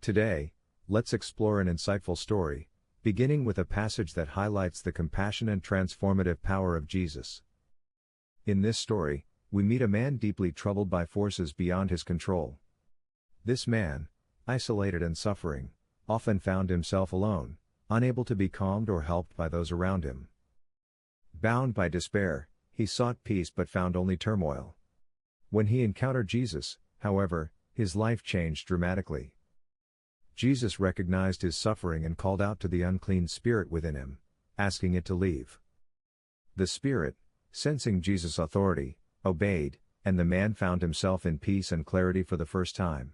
Today, let's explore an insightful story, beginning with a passage that highlights the compassion and transformative power of Jesus. In this story, we meet a man deeply troubled by forces beyond his control. This man, isolated and suffering, often found himself alone, unable to be calmed or helped by those around him. Bound by despair, he sought peace but found only turmoil. When he encountered Jesus, however, his life changed dramatically. Jesus recognized his suffering and called out to the unclean spirit within him, asking it to leave. The spirit, sensing Jesus' authority, obeyed, and the man found himself in peace and clarity for the first time.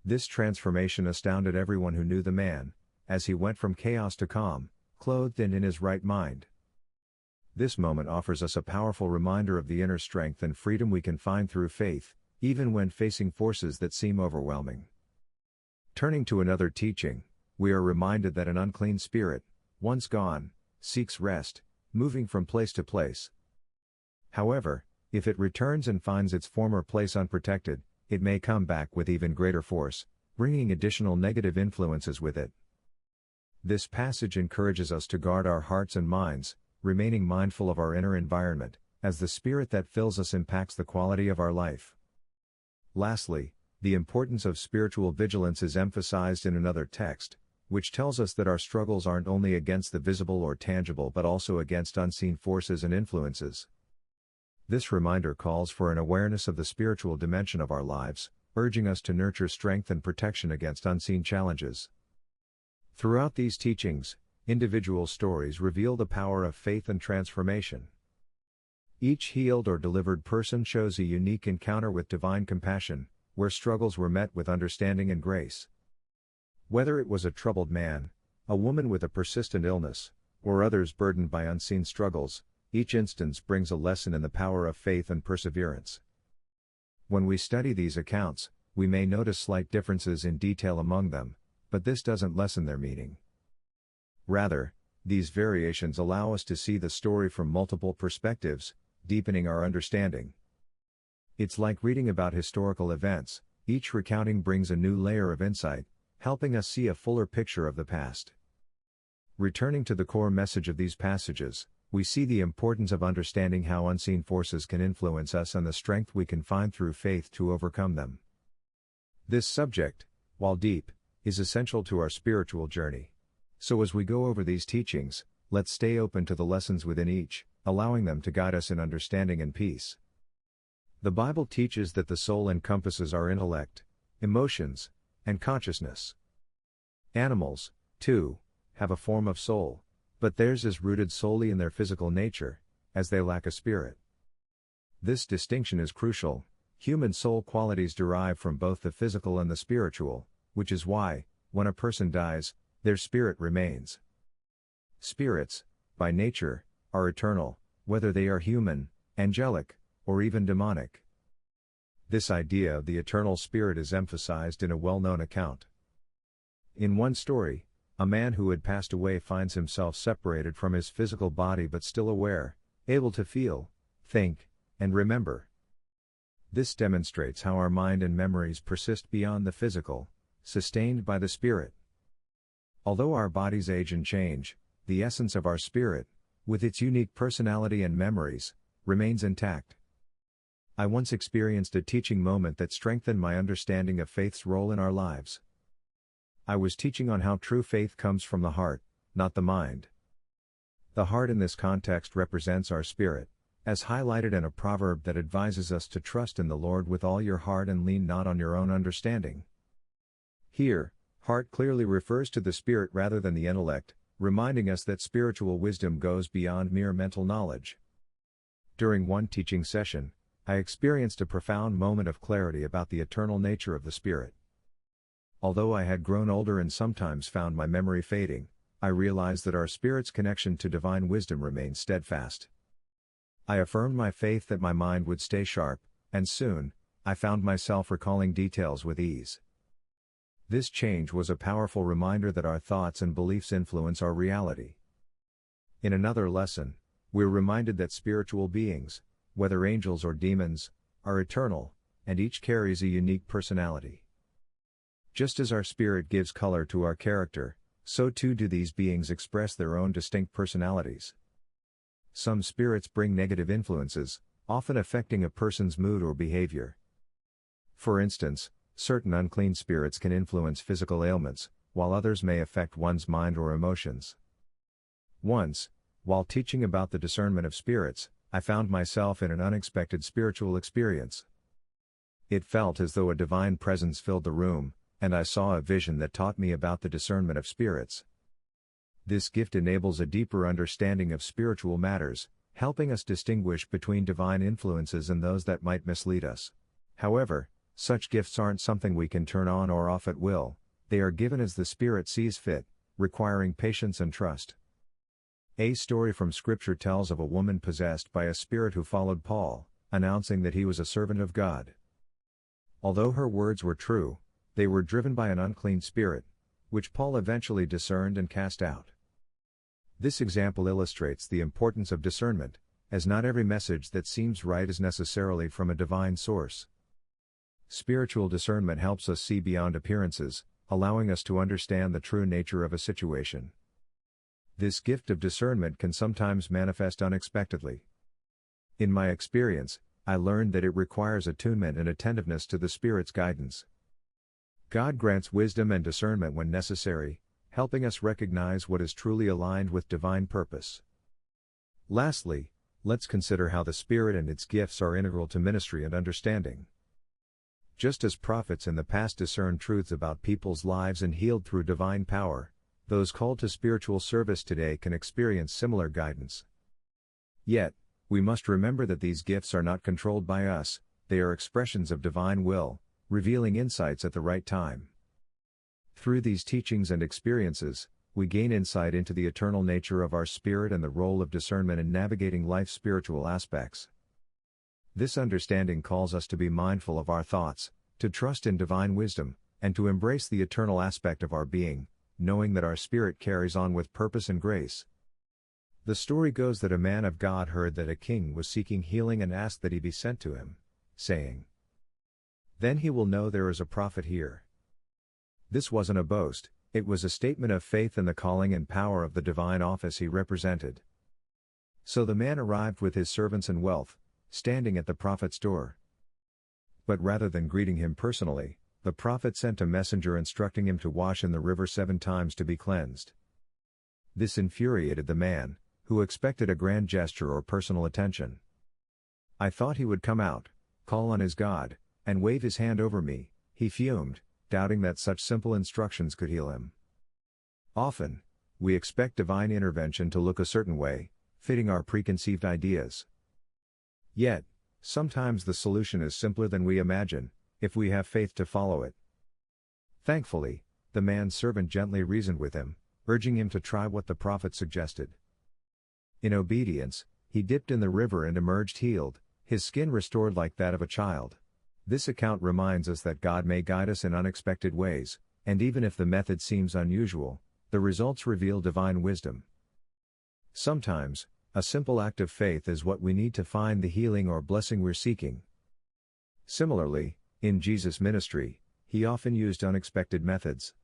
This transformation astounded everyone who knew the man, as he went from chaos to calm, clothed and in his right mind. This moment offers us a powerful reminder of the inner strength and freedom we can find through faith, even when facing forces that seem overwhelming. Turning to another teaching, we are reminded that an unclean spirit, once gone, seeks rest, moving from place to place. However, if it returns and finds its former place unprotected, it may come back with even greater force, bringing additional negative influences with it. This passage encourages us to guard our hearts and minds, remaining mindful of our inner environment, as the spirit that fills us impacts the quality of our life. Lastly, the importance of spiritual vigilance is emphasized in another text, which tells us that our struggles aren't only against the visible or tangible but also against unseen forces and influences. This reminder calls for an awareness of the spiritual dimension of our lives, urging us to nurture strength and protection against unseen challenges. Throughout these teachings, individual stories reveal the power of faith and transformation. Each healed or delivered person shows a unique encounter with divine compassion, where struggles were met with understanding and grace. Whether it was a troubled man, a woman with a persistent illness, or others burdened by unseen struggles, each instance brings a lesson in the power of faith and perseverance. When we study these accounts, we may notice slight differences in detail among them, but this doesn't lessen their meaning. Rather, these variations allow us to see the story from multiple perspectives, deepening our understanding. It's like reading about historical events, each recounting brings a new layer of insight, helping us see a fuller picture of the past. Returning to the core message of these passages, we see the importance of understanding how unseen forces can influence us and the strength we can find through faith to overcome them. This subject, while deep, is essential to our spiritual journey. So as we go over these teachings, let's stay open to the lessons within each, allowing them to guide us in understanding and peace. The Bible teaches that the soul encompasses our intellect, emotions, and consciousness. Animals, too, have a form of soul, but theirs is rooted solely in their physical nature, as they lack a spirit. This distinction is crucial. Human soul qualities derive from both the physical and the spiritual, which is why, when a person dies, their spirit remains. Spirits, by nature, are eternal, whether they are human, angelic, or even demonic. This idea of the eternal spirit is emphasized in a well-known account. In one story, a man who had passed away finds himself separated from his physical body but still aware, able to feel, think, and remember. This demonstrates how our mind and memories persist beyond the physical, sustained by the spirit. Although our bodies age and change, the essence of our spirit, with its unique personality and memories, remains intact. I once experienced a teaching moment that strengthened my understanding of faith's role in our lives. I was teaching on how true faith comes from the heart, not the mind. The heart in this context represents our spirit, as highlighted in a proverb that advises us to trust in the Lord with all your heart and lean not on your own understanding. Here, heart clearly refers to the spirit rather than the intellect, reminding us that spiritual wisdom goes beyond mere mental knowledge. During one teaching session, I experienced a profound moment of clarity about the eternal nature of the spirit. Although I had grown older and sometimes found my memory fading, I realized that our spirit's connection to divine wisdom remains steadfast. I affirmed my faith that my mind would stay sharp, and soon, I found myself recalling details with ease. This change was a powerful reminder that our thoughts and beliefs influence our reality. In another lesson, we're reminded that spiritual beings, whether angels or demons, are eternal, and each carries a unique personality. Just as our spirit gives color to our character, so too do these beings express their own distinct personalities. Some spirits bring negative influences, often affecting a person's mood or behavior. For instance, certain unclean spirits can influence physical ailments, while others may affect one's mind or emotions. Once, while teaching about the discernment of spirits, I found myself in an unexpected spiritual experience. It felt as though a divine presence filled the room, and I saw a vision that taught me about the discernment of spirits. This gift enables a deeper understanding of spiritual matters, helping us distinguish between divine influences and those that might mislead us. However, such gifts aren't something we can turn on or off at will, they are given as the Spirit sees fit, requiring patience and trust. A story from Scripture tells of a woman possessed by a spirit who followed Paul, announcing that he was a servant of God. Although her words were true, they were driven by an unclean spirit, which Paul eventually discerned and cast out. This example illustrates the importance of discernment, as not every message that seems right is necessarily from a divine source. Spiritual discernment helps us see beyond appearances, allowing us to understand the true nature of a situation. This gift of discernment can sometimes manifest unexpectedly. In my experience, I learned that it requires attunement and attentiveness to the Spirit's guidance. God grants wisdom and discernment when necessary, helping us recognize what is truly aligned with divine purpose. Lastly, let's consider how the Spirit and its gifts are integral to ministry and understanding. Just as prophets in the past discerned truths about people's lives and healed through divine power, those called to spiritual service today can experience similar guidance. Yet, we must remember that these gifts are not controlled by us, they are expressions of divine will, revealing insights at the right time. Through these teachings and experiences, we gain insight into the eternal nature of our spirit and the role of discernment in navigating life's spiritual aspects. This understanding calls us to be mindful of our thoughts, to trust in divine wisdom, and to embrace the eternal aspect of our being, knowing that our spirit carries on with purpose and grace. The story goes that a man of God heard that a king was seeking healing and asked that he be sent to him, saying, "Then he will know there is a prophet here." This wasn't a boast, it was a statement of faith in the calling and power of the divine office he represented. So the man arrived with his servants and wealth, standing at the prophet's door. But rather than greeting him personally, the prophet sent a messenger instructing him to wash in the river 7 times to be cleansed. This infuriated the man, who expected a grand gesture or personal attention. "I thought he would come out, call on his God, and wave his hand over me," he fumed, doubting that such simple instructions could heal him. Often, we expect divine intervention to look a certain way, fitting our preconceived ideas. Yet, sometimes the solution is simpler than we imagine, if we have faith to follow it. Thankfully, the man's servant gently reasoned with him, urging him to try what the prophet suggested. In obedience, he dipped in the river and emerged healed, his skin restored like that of a child. This account reminds us that God may guide us in unexpected ways, and even if the method seems unusual, the results reveal divine wisdom. Sometimes, a simple act of faith is what we need to find the healing or blessing we're seeking. Similarly, in Jesus' ministry, he often used unexpected methods.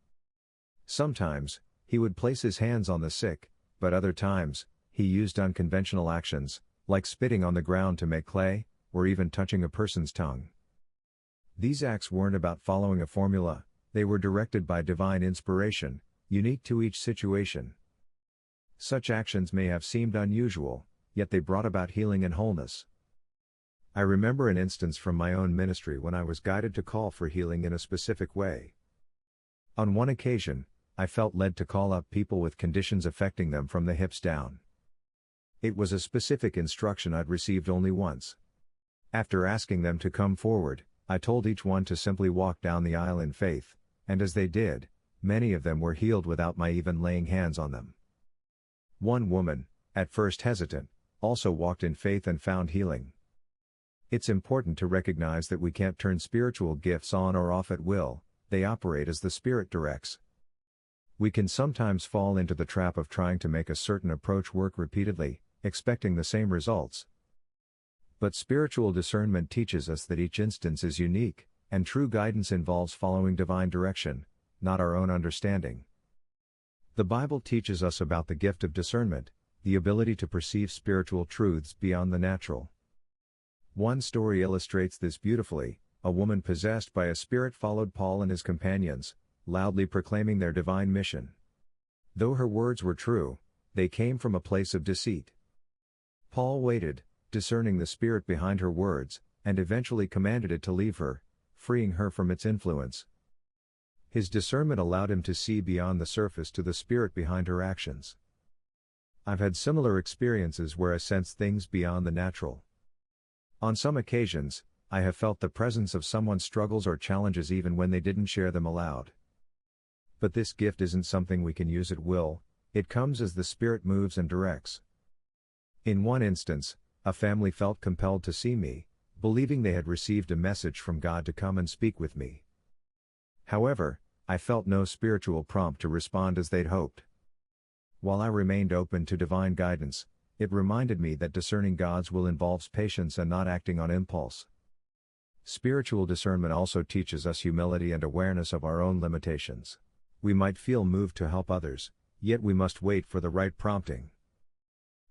Sometimes, he would place his hands on the sick, but other times, he used unconventional actions, like spitting on the ground to make clay, or even touching a person's tongue. These acts weren't about following a formula, they were directed by divine inspiration, unique to each situation. Such actions may have seemed unusual, yet they brought about healing and wholeness. I remember an instance from my own ministry when I was guided to call for healing in a specific way. On one occasion, I felt led to call up people with conditions affecting them from the hips down. It was a specific instruction I'd received only once. After asking them to come forward, I told each one to simply walk down the aisle in faith, and as they did, many of them were healed without my even laying hands on them. One woman, at first hesitant, also walked in faith and found healing. It's important to recognize that we can't turn spiritual gifts on or off at will, they operate as the Spirit directs. We can sometimes fall into the trap of trying to make a certain approach work repeatedly, expecting the same results. But spiritual discernment teaches us that each instance is unique, and true guidance involves following divine direction, not our own understanding. The Bible teaches us about the gift of discernment, the ability to perceive spiritual truths beyond the natural. One story illustrates this beautifully. A woman possessed by a spirit followed Paul and his companions, loudly proclaiming their divine mission. Though her words were true, they came from a place of deceit. Paul waited, discerning the spirit behind her words, and eventually commanded it to leave her, freeing her from its influence. His discernment allowed him to see beyond the surface to the spirit behind her actions. I've had similar experiences where I sensed things beyond the natural. On some occasions, I have felt the presence of someone's struggles or challenges even when they didn't share them aloud. But this gift isn't something we can use at will, it comes as the Spirit moves and directs. In one instance, a family felt compelled to see me, believing they had received a message from God to come and speak with me. However, I felt no spiritual prompt to respond as they'd hoped. While I remained open to divine guidance, it reminded me that discerning God's will involves patience and not acting on impulse. Spiritual discernment also teaches us humility and awareness of our own limitations. We might feel moved to help others, yet we must wait for the right prompting.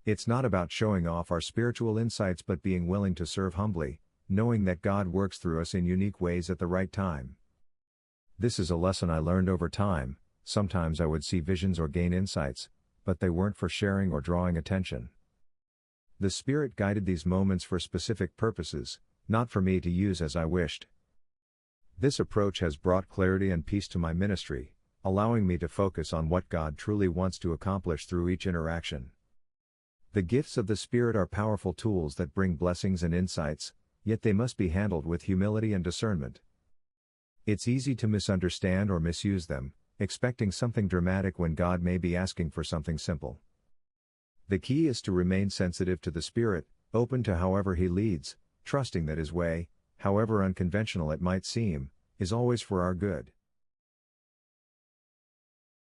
It's not about showing off our spiritual insights but being willing to serve humbly, knowing that God works through us in unique ways at the right time. This is a lesson I learned over time. Sometimes I would see visions or gain insights, but they weren't for sharing or drawing attention. The Spirit guided these moments for specific purposes, not for me to use as I wished. This approach has brought clarity and peace to my ministry, allowing me to focus on what God truly wants to accomplish through each interaction. The gifts of the Spirit are powerful tools that bring blessings and insights, yet they must be handled with humility and discernment. It's easy to misunderstand or misuse them, expecting something dramatic when God may be asking for something simple. The key is to remain sensitive to the Spirit, open to however He leads, trusting that His way, however unconventional it might seem, is always for our good.